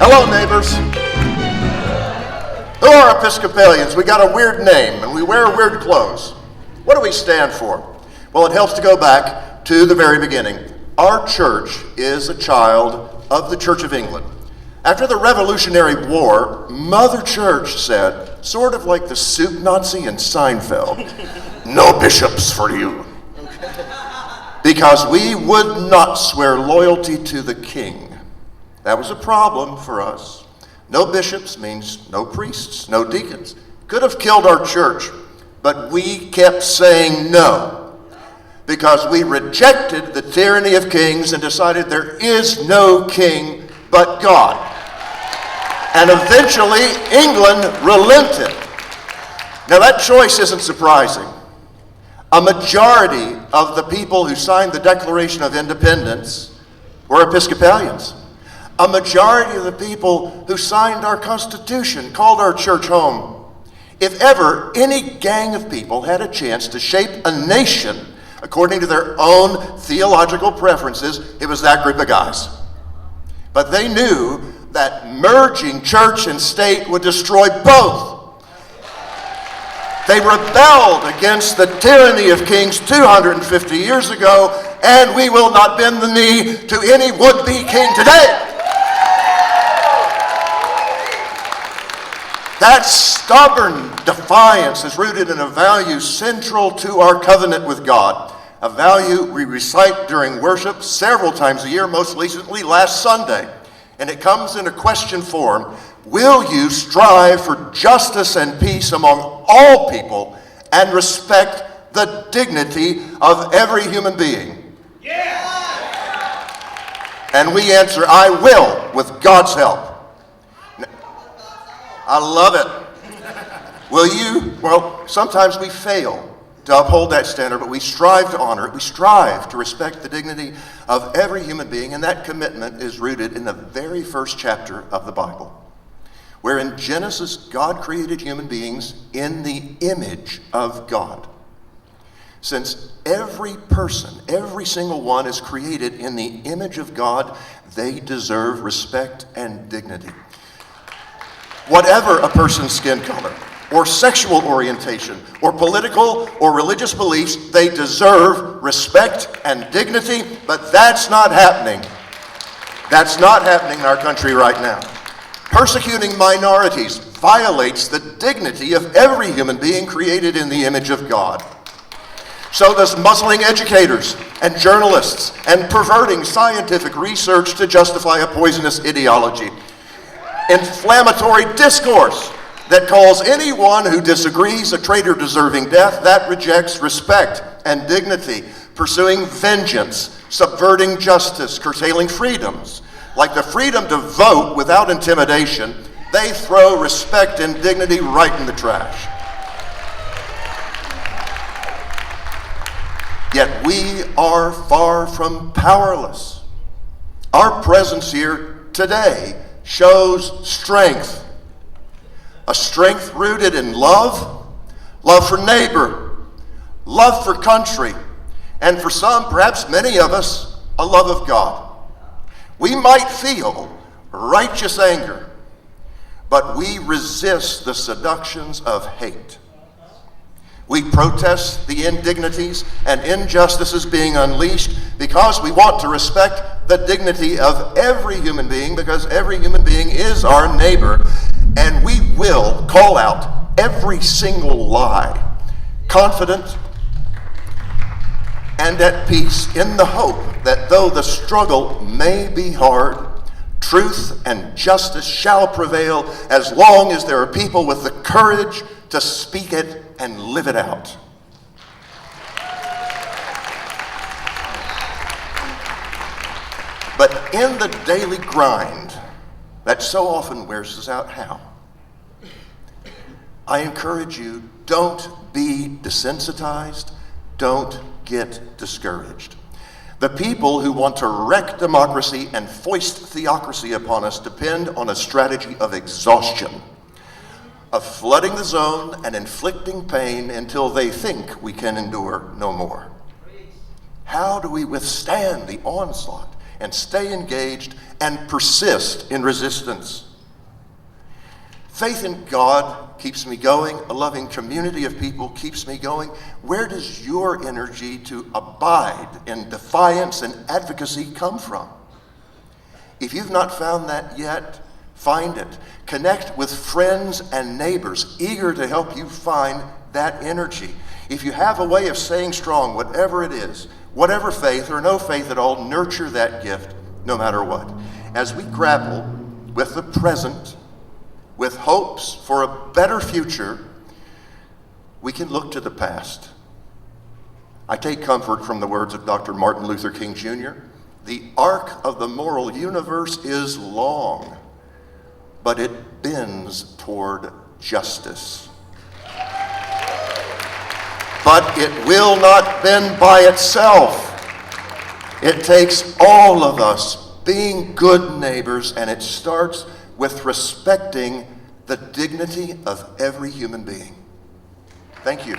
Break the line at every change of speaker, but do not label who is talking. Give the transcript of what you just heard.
Hello, neighbors. Who are Episcopalians? We got a weird name and we wear weird clothes. What do we stand for? Well, it helps to go back to the very beginning. Our church is a child of the Church of England. After the Revolutionary War, Mother Church said, sort of like the soup Nazi in Seinfeld, no bishops for you. Because we would not swear loyalty to the king. That was a problem for us. No bishops means no priests, no deacons. Could have killed our church, but we kept saying no because we rejected the tyranny of kings and decided there is no king but God. And eventually, England relented. Now that choice isn't surprising. A majority of the people who signed the Declaration of Independence were Episcopalians. A majority of the people who signed our Constitution called our church home. If ever any gang of people had a chance to shape a nation according to their own theological preferences, it was that group of guys. But they knew that merging church and state would destroy both. They rebelled against the tyranny of kings 250 years ago, and we will not bend the knee to any would-be king today. That stubborn defiance is rooted in a value central to our covenant with God, a value we recite during worship several times a year, most recently last Sunday. And it comes in a question form: will you strive for justice and peace among all people and respect the dignity of every human being? Yeah. And we answer, I will, with God's help. I love it. Will you? Well, sometimes we fail to uphold that standard, but we strive to honor it. We strive to respect the dignity of every human being, and that commitment is rooted in the very first chapter of the Bible, where in Genesis, God created human beings in the image of God. Since every person, every single one is created in the image of God, they deserve respect and dignity. Whatever a person's skin color, or sexual orientation, or political or religious beliefs, they deserve respect and dignity, but that's not happening. That's not happening in our country right now. Persecuting minorities violates the dignity of every human being created in the image of God. So does muzzling educators and journalists and perverting scientific research to justify a poisonous ideology. Inflammatory discourse that calls anyone who disagrees a traitor deserving death, that rejects respect and dignity, pursuing vengeance, subverting justice, curtailing freedoms, like the freedom to vote without intimidation. They throw respect and dignity right in the trash. Yet we are far from powerless. Our presence here today shows strength, a strength rooted in love, love for neighbor, love for country, and for some, perhaps many of us, a love of God. We might feel righteous anger, but we resist the seductions of hate. We protest the indignities and injustices being unleashed because we want to respect the dignity of every human being, because every human being is our neighbor. And we will call out every single lie, confident and at peace, in the hope that though the struggle may be hard, truth and justice shall prevail as long as there are people with the courage to speak it and live it out. But in the daily grind that so often wears us out, how? I encourage you, don't be desensitized, don't get discouraged. The people who want to wreck democracy and foist theocracy upon us depend on a strategy of exhaustion, of flooding the zone and inflicting pain until they think we can endure no more. How do we withstand the onslaught and stay engaged and persist in resistance. Faith in God keeps me going. A loving community of people keeps me going. Where does your energy to abide in defiance and advocacy come from? If you've not found that yet, find it. Connect with friends and neighbors eager to help you find that energy. If you have a way of staying strong, whatever it is, whatever faith or no faith at all, nurture that gift no matter what. As we grapple with the present, with hopes for a better future, we can look to the past. I take comfort from the words of Dr. Martin Luther King Jr. The arc of the moral universe is long, but it bends toward justice. But it will not bend by itself. It takes all of us being good neighbors, and it starts with respecting the dignity of every human being. Thank you.